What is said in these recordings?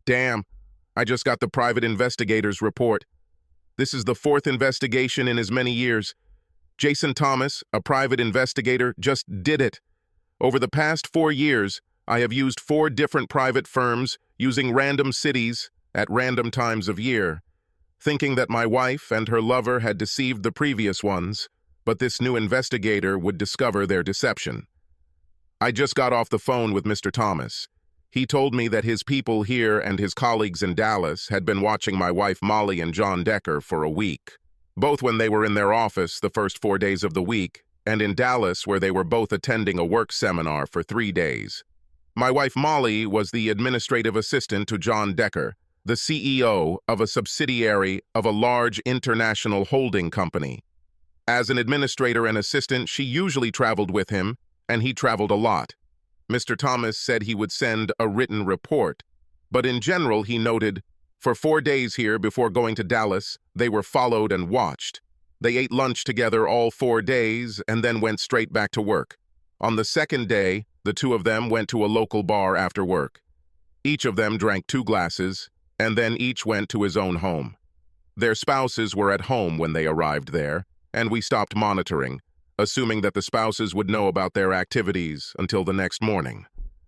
Damn, I just got the private investigator's report. This is the fourth investigation in as many years. Jason Thomas, a private investigator, just did it. Over the past 4 years, I have used 4 different private firms using random cities at random times of year, thinking that my wife and her lover had deceived the previous ones, but this new investigator would discover their deception. I just got off the phone with Mr. Thomas. He told me that his people here and his colleagues in Dallas had been watching my wife Molly and John Decker for a week, both when they were in their office the first 4 days of the week, and in Dallas where they were both attending a work seminar for 3 days. My wife Molly was the administrative assistant to John Decker, the CEO of a subsidiary of a large international holding company. As an administrator and assistant, she usually traveled with him, and he traveled a lot. Mr. Thomas said he would send a written report, but in general he noted, for 4 days here before going to Dallas, they were followed and watched. They ate lunch together all 4 days and then went straight back to work. On the second day, the two of them went to a local bar after work. Each of them drank 2 glasses, and then each went to his own home. Their spouses were at home when they arrived there, and we stopped monitoring, assuming that the spouses would know about their activities until the next morning.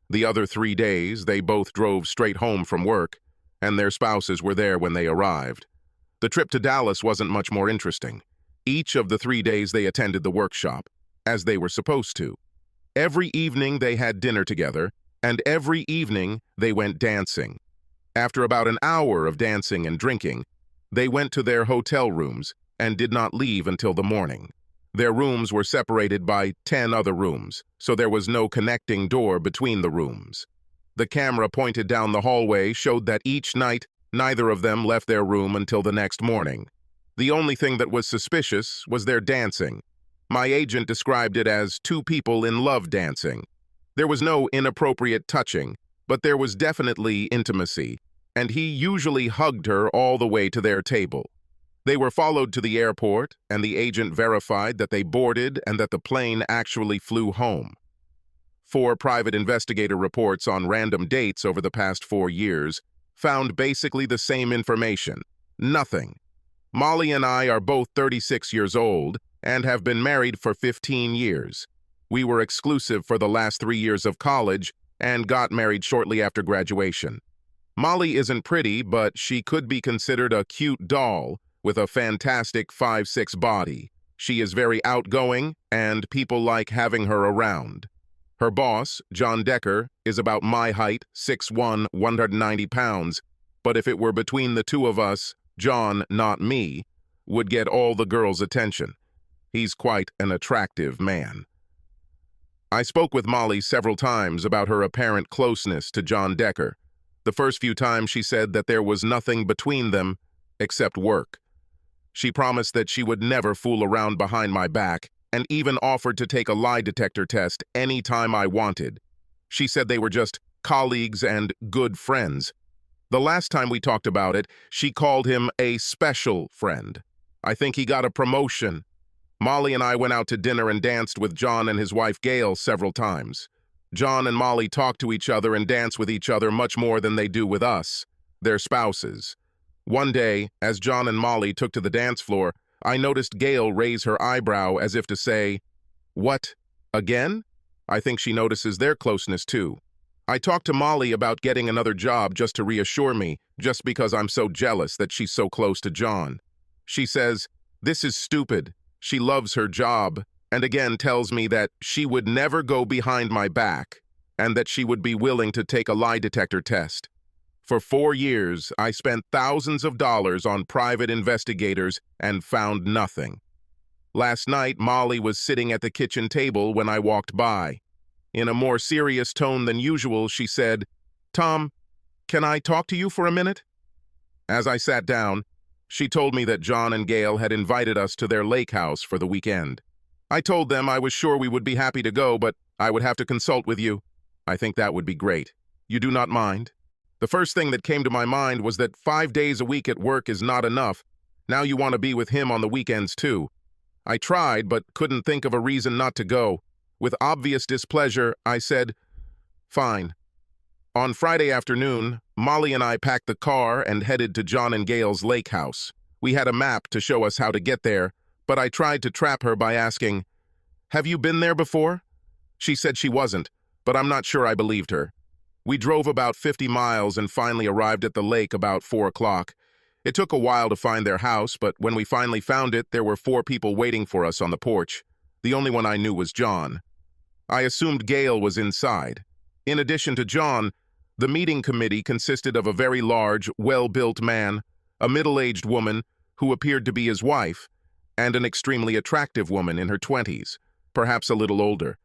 The other 3 days, they both drove straight home from work, and their spouses were there when they arrived. The trip to Dallas wasn't much more interesting. Each of the 3 days they attended the workshop, as they were supposed to. Every evening they had dinner together, and every evening they went dancing. After about an hour of dancing and drinking, they went to their hotel rooms and did not leave until the morning. Their rooms were separated by 10 other rooms, so there was no connecting door between the rooms. The camera pointed down the hallway showed that each night neither of them left their room until the next morning. The only thing that was suspicious was their dancing. My agent described it as 2 people in love dancing. There was no inappropriate touching, but there was definitely intimacy, and he usually hugged her all the way to their table. They were followed to the airport, and the agent verified that they boarded and that the plane actually flew home. 4 private investigator reports on random dates over the past 4 years found basically the same information. Nothing. Molly and I are both 36 years old and have been married for 15 years. We were exclusive for the last 3 years of college and got married shortly after graduation. Molly isn't pretty, but she could be considered a cute doll with a fantastic 5'6" body. She is very outgoing, and people like having her around. Her boss, John Decker, is about my height, 6'1", 190 pounds, but if it were between the two of us, John, not me, would get all the girls' attention. He's quite an attractive man. I spoke with Molly several times about her apparent closeness to John Decker. The first few times she said that there was nothing between them except work. She promised that she would never fool around behind my back and even offered to take a lie detector test any time I wanted. She said they were just colleagues and good friends. The last time we talked about it, she called him a special friend. I think he got a promotion. Molly and I went out to dinner and danced with John and his wife Gail several times. John and Molly talk to each other and dance with each other much more than they do with us, their spouses. One day, as John and Molly took to the dance floor, I noticed Gail raise her eyebrow as if to say, "What, again?" I think she notices their closeness too. I talked to Molly about getting another job just to reassure me, just because I'm so jealous that she's so close to John. She says, "This is stupid. She loves her job," and again tells me that she would never go behind my back and that she would be willing to take a lie detector test. For 4 years, I spent thousands of dollars on private investigators and found nothing. Last night, Molly was sitting at the kitchen table when I walked by. In a more serious tone than usual, she said, "Tom, can I talk to you for a minute?" As I sat down, she told me that John and Gail had invited us to their lake house for the weekend. I told them I was sure we would be happy to go, but I would have to consult with you. I think that would be great. You do not mind? The first thing that came to my mind was that 5 days a week at work is not enough. Now you want to be with him on the weekends too. I tried, but couldn't think of a reason not to go. With obvious displeasure, I said, "Fine." On Friday afternoon, Molly and I packed the car and headed to John and Gail's lake house. We had a map to show us how to get there, but I tried to trap her by asking, "Have you been there before?" She said she wasn't, but I'm not sure I believed her. We drove about 50 miles and finally arrived at the lake about 4 o'clock. It took a while to find their house, but when we finally found it, there were 4 people waiting for us on the porch. The only one I knew was John. I assumed Gail was inside. In addition to John, the meeting committee consisted of a very large, well-built man, a middle-aged woman who appeared to be his wife, and an extremely attractive woman in her 20s, perhaps a little older.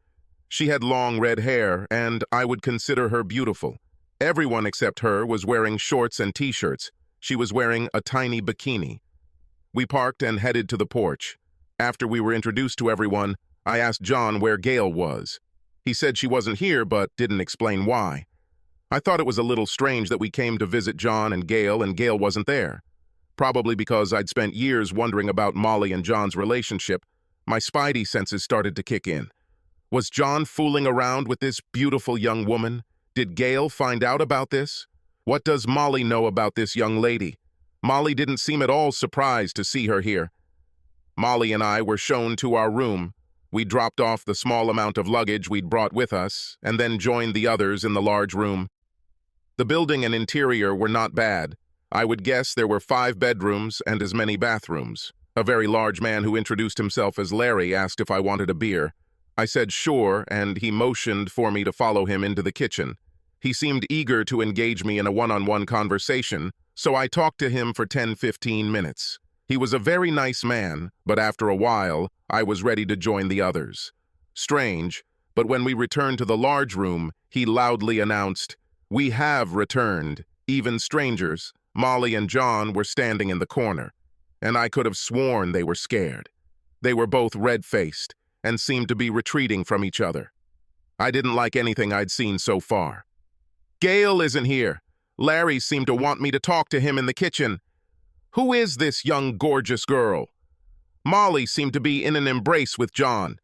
She had long red hair, and I would consider her beautiful. Everyone except her was wearing shorts and t-shirts. She was wearing a tiny bikini. We parked and headed to the porch. After we were introduced to everyone, I asked John where Gail was. He said she wasn't here, but didn't explain why. I thought it was a little strange that we came to visit John and Gail wasn't there. Probably because I'd spent years wondering about Molly and John's relationship, my spidey senses started to kick in. Was John fooling around with this beautiful young woman? Did Gail find out about this? What does Molly know about this young lady? Molly didn't seem at all surprised to see her here. Molly and I were shown to our room. We dropped off the small amount of luggage we'd brought with us, and then joined the others in the large room. The building and interior were not bad. I would guess there were 5 bedrooms and as many bathrooms. A very large man who introduced himself as Larry asked if I wanted a beer. I said sure, and he motioned for me to follow him into the kitchen. He seemed eager to engage me in a one-on-one conversation, so I talked to him for 10-15 minutes. He was a very nice man, but after a while, I was ready to join the others. Strange, but when we returned to the large room, he loudly announced, "We have returned." Even strangers, Molly and John, were standing in the corner, and I could have sworn they were scared. They were both red-faced and seemed to be retreating from each other. I didn't like anything I'd seen so far. "Gail isn't here. Larry seemed to want me to talk to him in the kitchen. Who is this young, gorgeous girl?" Molly seemed to be in an embrace with John.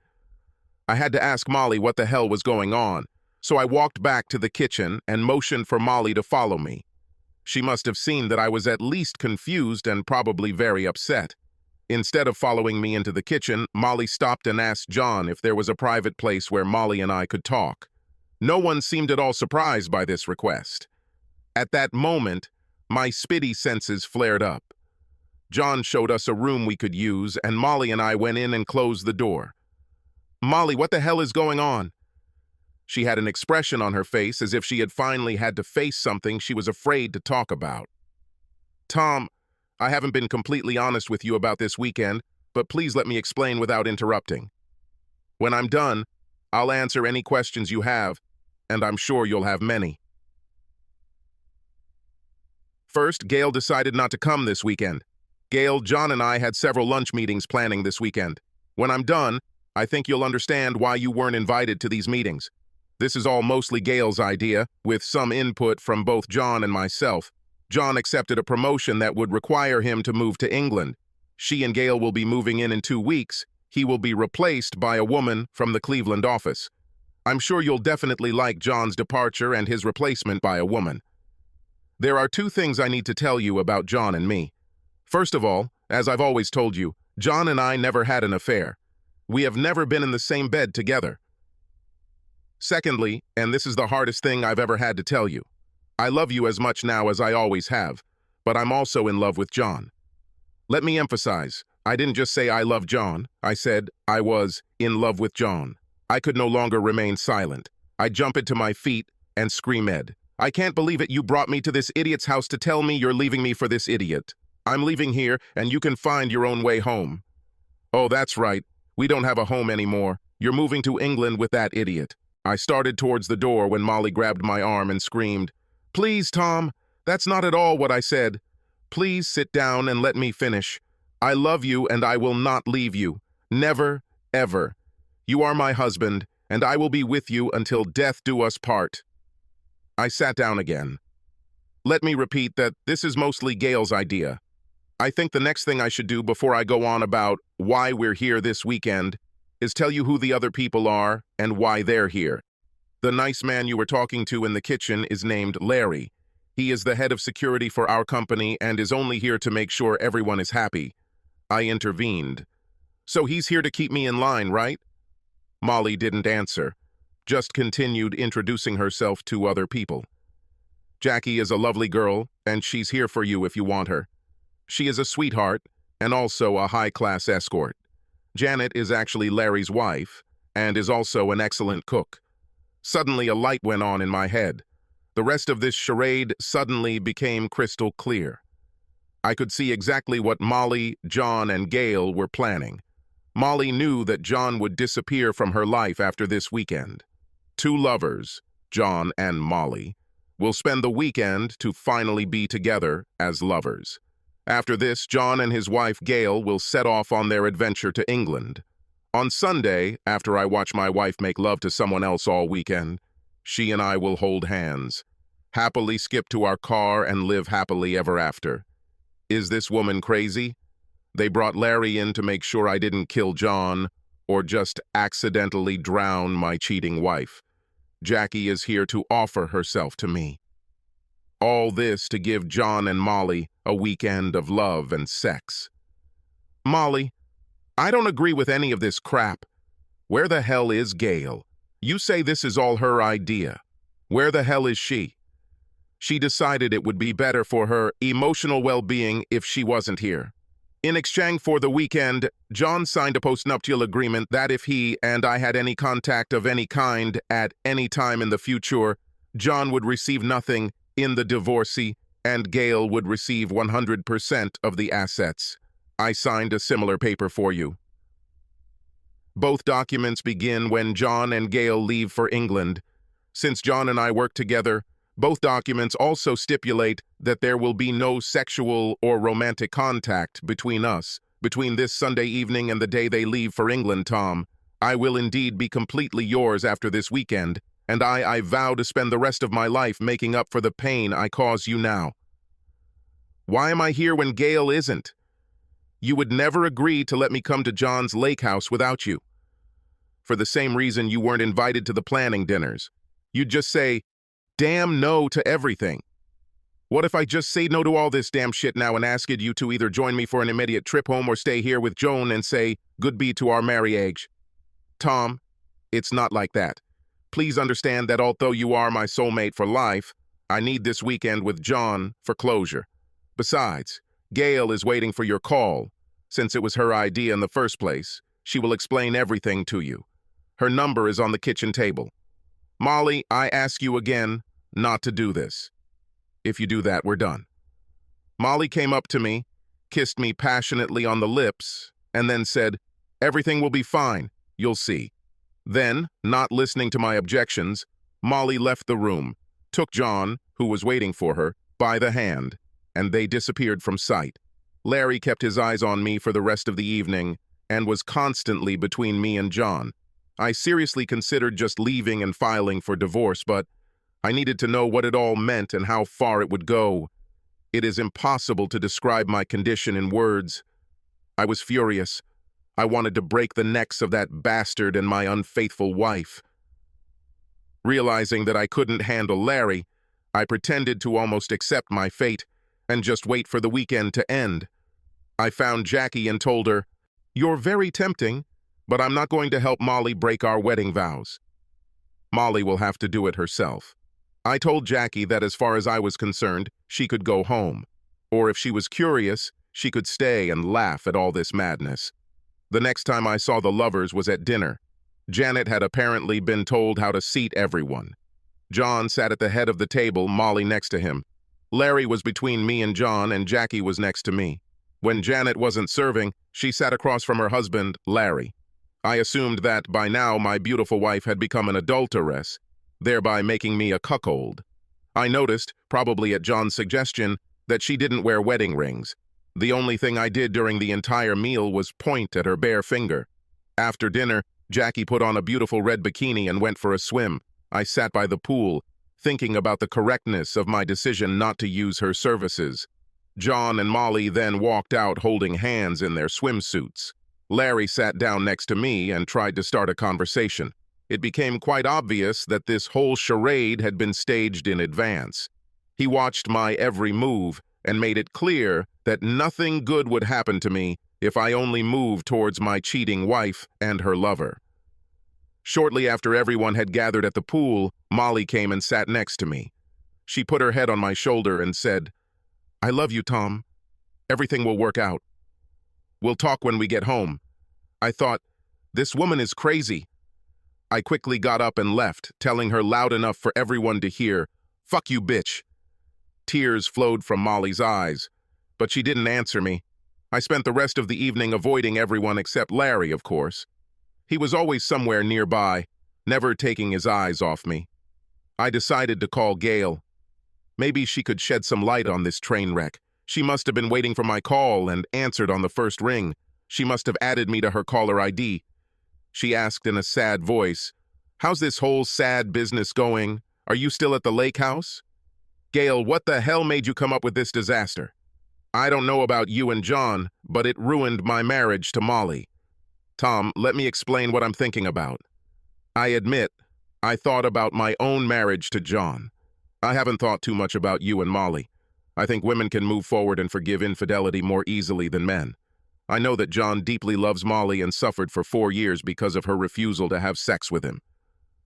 I had to ask Molly what the hell was going on, so I walked back to the kitchen and motioned for Molly to follow me. She must have seen that I was at least confused and probably very upset. Instead of following me into the kitchen, Molly stopped and asked John if there was a private place where Molly and I could talk. No one seemed at all surprised by this request. At that moment, my spidey senses flared up. John showed us a room we could use, and Molly and I went in and closed the door. "Molly, what the hell is going on?" She had an expression on her face as if she had finally had to face something she was afraid to talk about. "Tom, I haven't been completely honest with you about this weekend, but please let me explain without interrupting. When I'm done, I'll answer any questions you have, and I'm sure you'll have many." First, Gail decided not to come this weekend. Gail, John, and I had several lunch meetings planning this weekend. When I'm done, I think you'll understand why you weren't invited to these meetings. This is all mostly Gail's idea, with some input from both John and myself. John accepted a promotion that would require him to move to England. She and Gail will be moving in 2 weeks. He will be replaced by a woman from the Cleveland office. I'm sure you'll definitely like John's departure and his replacement by a woman. There are 2 things I need to tell you about John and me. First of all, as I've always told you, John and I never had an affair. We have never been in the same bed together. Secondly, and this is the hardest thing I've ever had to tell you, I love you as much now as I always have, but I'm also in love with John. Let me emphasize, I didn't just say I love John, I said I was in love with John. I could no longer remain silent. I jump into my feet and scream, "Ed, I can't believe it, you brought me to this idiot's house to tell me you're leaving me for this idiot. I'm leaving here, and you can find your own way home." "Oh, that's right. We don't have a home anymore. You're moving to England with that idiot." I started towards the door when Molly grabbed my arm and screamed, "Please, Tom, that's not at all what I said. Please sit down and let me finish. I love you and I will not leave you. Never, ever. You are my husband, and I will be with you until death do us part." I sat down again. Let me repeat that this is mostly Gail's idea. I think the next thing I should do before I go on about why we're here this weekend is tell you who the other people are and why they're here. The nice man you were talking to in the kitchen is named Larry. He is the head of security for our company and is only here to make sure everyone is happy. I intervened. So he's here to keep me in line, right? Molly didn't answer, just continued introducing herself to other people. Jackie is a lovely girl, and she's here for you if you want her. She is a sweetheart, and also a high-class escort. Janet is actually Larry's wife, and is also an excellent cook. Suddenly a light went on in my head. The rest of this charade suddenly became crystal clear. I could see exactly what Molly, John, and Gail were planning. Molly knew that John would disappear from her life after this weekend. Two lovers, John and Molly, will spend the weekend to finally be together as lovers. After this, John and his wife Gail will set off on their adventure to England. On Sunday, after I watch my wife make love to someone else all weekend, she and I will hold hands, happily skip to our car and live happily ever after. Is this woman crazy? They brought Larry in to make sure I didn't kill John or just accidentally drown my cheating wife. Jackie is here to offer herself to me. All this to give John and Molly a weekend of love and sex. Molly, I don't agree with any of this crap. Where the hell is Gail? You say this is all her idea. Where the hell is she? She decided it would be better for her emotional well-being if she wasn't here. In exchange for the weekend, John signed a postnuptial agreement that if he and I had any contact of any kind at any time in the future, John would receive nothing in the divorcee and Gail would receive 100% of the assets. I signed a similar paper for you. Both documents begin when John and Gail leave for England. Since John and I work together, both documents also stipulate that there will be no sexual or romantic contact between us, between this Sunday evening and the day they leave for England, Tom. I will indeed be completely yours after this weekend, and I vow to spend the rest of my life making up for the pain I cause you now. Why am I here when Gail isn't? You would never agree to let me come to John's lake house without you. For the same reason you weren't invited to the planning dinners. You'd just say, damn no to everything. What if I just say no to all this damn shit now and asked you to either join me for an immediate trip home or stay here with Joan and say goodbye to our marriage? Tom, it's not like that. Please understand that although you are my soulmate for life, I need this weekend with John for closure. Besides, Gail is waiting for your call. Since it was her idea in the first place, she will explain everything to you. Her number is on the kitchen table. Molly, I ask you again not to do this. If you do that, we're done. Molly came up to me, kissed me passionately on the lips, and then said, everything will be fine, you'll see. Then, not listening to my objections, Molly left the room, took John, who was waiting for her, by the hand, and they disappeared from sight. Larry kept his eyes on me for the rest of the evening and was constantly between me and John. I seriously considered just leaving and filing for divorce, but I needed to know what it all meant and how far it would go. It is impossible to describe my condition in words. I was furious. I wanted to break the necks of that bastard and my unfaithful wife. Realizing that I couldn't handle Larry, I pretended to almost accept my fate and just wait for the weekend to end. I found Jackie and told her, "You're very tempting, but I'm not going to help Molly break our wedding vows. Molly will have to do it herself." I told Jackie that as far as I was concerned, she could go home. Or if she was curious, she could stay and laugh at all this madness. The next time I saw the lovers was at dinner. Janet had apparently been told how to seat everyone. John sat at the head of the table, Molly next to him. Larry was between me and John, and Jackie was next to me. When Janet wasn't serving, she sat across from her husband, Larry. I assumed that by now my beautiful wife had become an adulteress, thereby making me a cuckold. I noticed, probably at John's suggestion, that she didn't wear wedding rings. The only thing I did during the entire meal was point at her bare finger. After dinner, Jackie put on a beautiful red bikini and went for a swim. I sat by the pool, thinking about the correctness of my decision not to use her services. John and Molly then walked out holding hands in their swimsuits. Larry sat down next to me and tried to start a conversation. It became quite obvious that this whole charade had been staged in advance. He watched my every move and made it clear that nothing good would happen to me if I only moved towards my cheating wife and her lover. Shortly after everyone had gathered at the pool, Molly came and sat next to me. She put her head on my shoulder and said, "I love you, Tom. Everything will work out. We'll talk when we get home." I thought, this woman is crazy. I quickly got up and left, telling her loud enough for everyone to hear, "Fuck you, bitch." Tears flowed from Molly's eyes, but she didn't answer me. I spent the rest of the evening avoiding everyone except Larry, of course. He was always somewhere nearby, never taking his eyes off me. I decided to call Gail. Maybe she could shed some light on this train wreck. She must have been waiting for my call and answered on the first ring. She must have added me to her caller ID. She asked in a sad voice, "How's this whole sad business going? Are you still at the lake house?" "Gail, what the hell made you come up with this disaster?" "I don't know about you and John, but it ruined my marriage to Molly." "Tom, let me explain what I'm thinking about. I admit, I thought about my own marriage to John. I haven't thought too much about you and Molly. I think women can move forward and forgive infidelity more easily than men. I know that John deeply loves Molly and suffered for 4 years because of her refusal to have sex with him.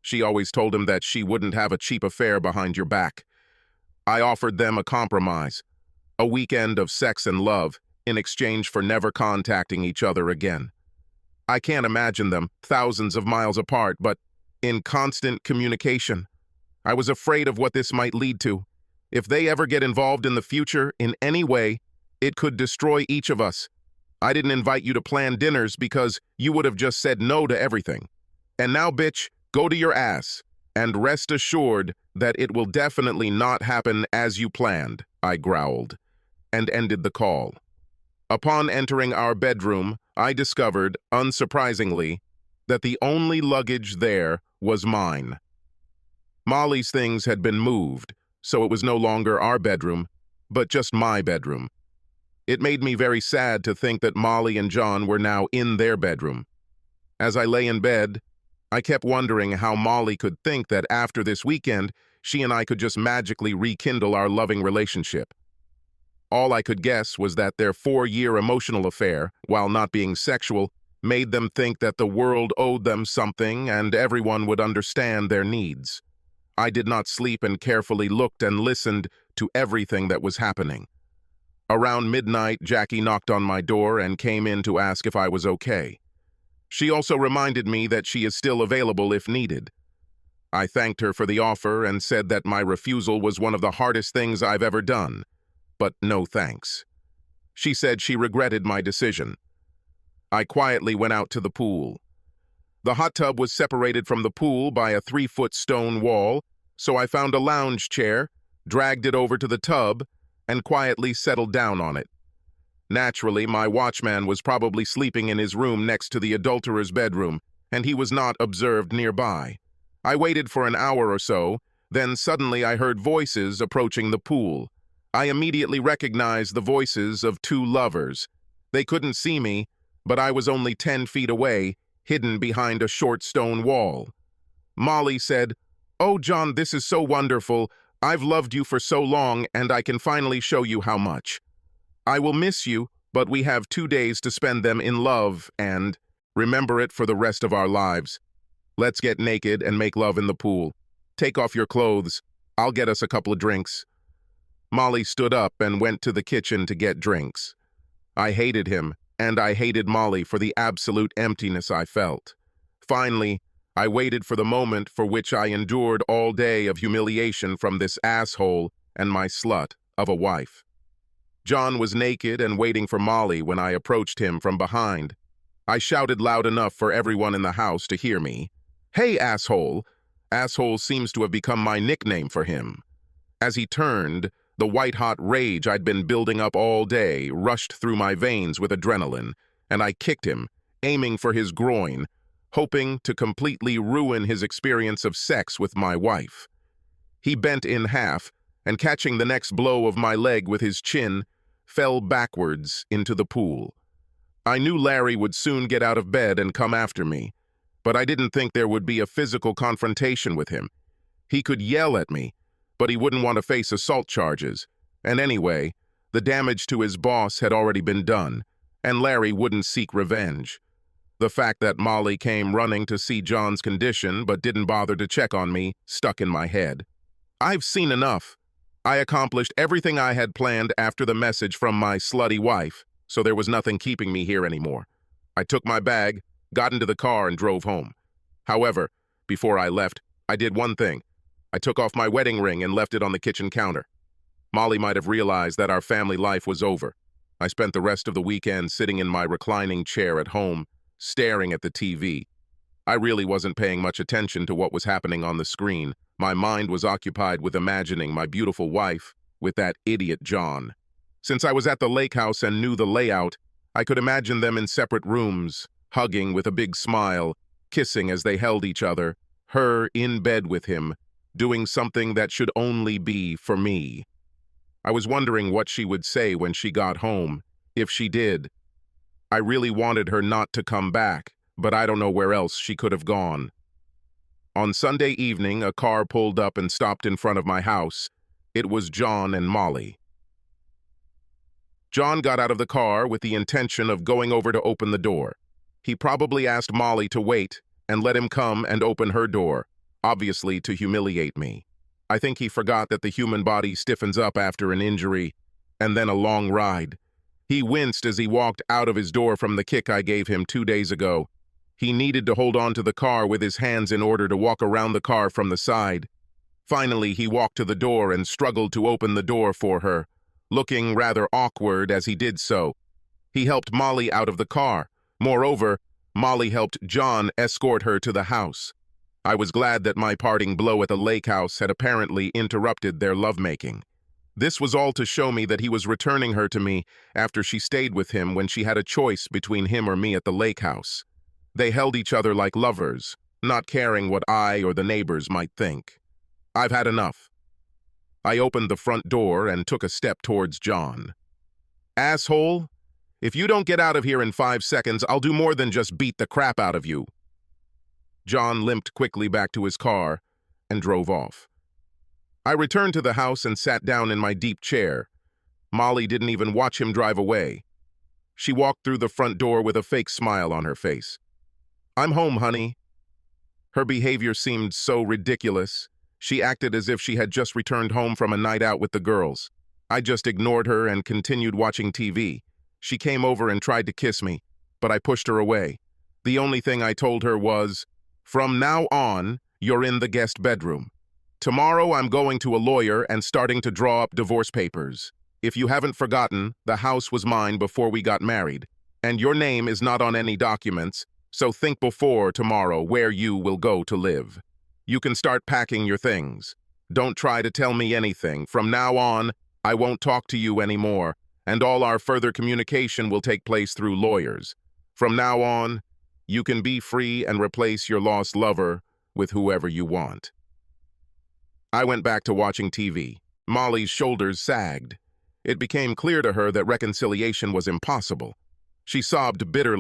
She always told him that she wouldn't have a cheap affair behind your back. I offered them a compromise, a weekend of sex and love in exchange for never contacting each other again. I can't imagine them thousands of miles apart, but in constant communication. I was afraid of what this might lead to. If they ever get involved in the future in any way, it could destroy each of us. I didn't invite you to plan dinners because you would have just said no to everything. And now, bitch, go to your ass, and rest assured that it will definitely not happen as you planned," I growled, and ended the call. Upon entering our bedroom, I discovered, unsurprisingly, that the only luggage there was mine. Molly's things had been moved, so it was no longer our bedroom, but just my bedroom. It made me very sad to think that Molly and John were now in their bedroom. As I lay in bed, I kept wondering how Molly could think that after this weekend, she and I could just magically rekindle our loving relationship. All I could guess was that their 4-year emotional affair, while not being sexual, made them think that the world owed them something and everyone would understand their needs. I did not sleep and carefully looked and listened to everything that was happening. Around midnight, Jackie knocked on my door and came in to ask if I was okay. She also reminded me that she is still available if needed. I thanked her for the offer and said that my refusal was one of the hardest things I've ever done, but no thanks. She said she regretted my decision. I quietly went out to the pool. The hot tub was separated from the pool by a 3-foot stone wall, so I found a lounge chair, dragged it over to the tub, and quietly settled down on it. Naturally, my watchman was probably sleeping in his room next to the adulterer's bedroom, and he was not observed nearby. I waited for an hour or so, then suddenly I heard voices approaching the pool. I immediately recognized the voices of 2 lovers. They couldn't see me, but I was only 10 feet away, hidden behind a short stone wall. Molly said, "Oh, John, this is so wonderful. I've loved you for so long, and I can finally show you how much. I will miss you, but we have 2 days to spend them in love and remember it for the rest of our lives. Let's get naked and make love in the pool. Take off your clothes. I'll get us a couple of drinks." Molly stood up and went to the kitchen to get drinks. I hated him, and I hated Molly for the absolute emptiness I felt. Finally, I waited for the moment for which I endured all day of humiliation from this asshole and my slut of a wife. John was naked and waiting for Molly when I approached him from behind. I shouted loud enough for everyone in the house to hear me. "Hey, asshole!" Asshole seems to have become my nickname for him. As he turned, the white-hot rage I'd been building up all day rushed through my veins with adrenaline, and I kicked him, aiming for his groin, hoping to completely ruin his experience of sex with my wife. He bent in half, and catching the next blow of my leg with his chin, fell backwards into the pool. I knew Larry would soon get out of bed and come after me. but I didn't think there would be a physical confrontation with him. He could yell at me, but he wouldn't want to face assault charges. And anyway, the damage to his boss had already been done, and Larry wouldn't seek revenge. The fact that Molly came running to see John's condition but didn't bother to check on me stuck in my head. I've seen enough. I accomplished everything I had planned after the message from my slutty wife, so there was nothing keeping me here anymore. I took my bag, got into the car, and drove home. However, before I left, I did one thing. I took off my wedding ring and left it on the kitchen counter. Molly might have realized that our family life was over. I spent the rest of the weekend sitting in my reclining chair at home, staring at the TV. I really wasn't paying much attention to what was happening on the screen. My mind was occupied with imagining my beautiful wife with that idiot John. Since I was at the lake house and knew the layout, I could imagine them in separate rooms, hugging with a big smile, kissing as they held each other, her in bed with him, doing something that should only be for me. I was wondering what she would say when she got home, if she did. I really wanted her not to come back, but I don't know where else she could have gone. On Sunday evening, a car pulled up and stopped in front of my house. It was John and Molly. John got out of the car with the intention of going over to open the door. He probably asked Molly to wait and let him come and open her door, obviously to humiliate me. I think he forgot that the human body stiffens up after an injury and then a long ride. He winced as he walked out of his door from the kick I gave him 2 days ago. He needed to hold on to the car with his hands in order to walk around the car from the side. Finally, he walked to the door and struggled to open the door for her, looking rather awkward as he did so. He helped Molly out of the car. Moreover, Molly helped John escort her to the house. I was glad that my parting blow at the lake house had apparently interrupted their lovemaking. This was all to show me that he was returning her to me after she stayed with him when she had a choice between him or me at the lake house. They held each other like lovers, not caring what I or the neighbors might think. I've had enough. I opened the front door and took a step towards John. Asshole, if you don't get out of here in 5 seconds, I'll do more than just beat the crap out of you. John limped quickly back to his car and drove off. I returned to the house and sat down in my deep chair. Molly didn't even watch him drive away. She walked through the front door with a fake smile on her face. "I'm home, honey." Her behavior seemed so ridiculous. She acted as if she had just returned home from a night out with the girls. I just ignored her and continued watching TV. She came over and tried to kiss me, but I pushed her away. The only thing I told her was, "From now on, you're in the guest bedroom. Tomorrow I'm going to a lawyer and starting to draw up divorce papers. If you haven't forgotten, the house was mine before we got married, and your name is not on any documents, so think before tomorrow where you will go to live. You can start packing your things. Don't try to tell me anything. From now on, I won't talk to you anymore, and all our further communication will take place through lawyers. From now on, you can be free and replace your lost lover with whoever you want." I went back to watching TV. Molly's shoulders sagged. It became clear to her that reconciliation was impossible. She sobbed bitterly.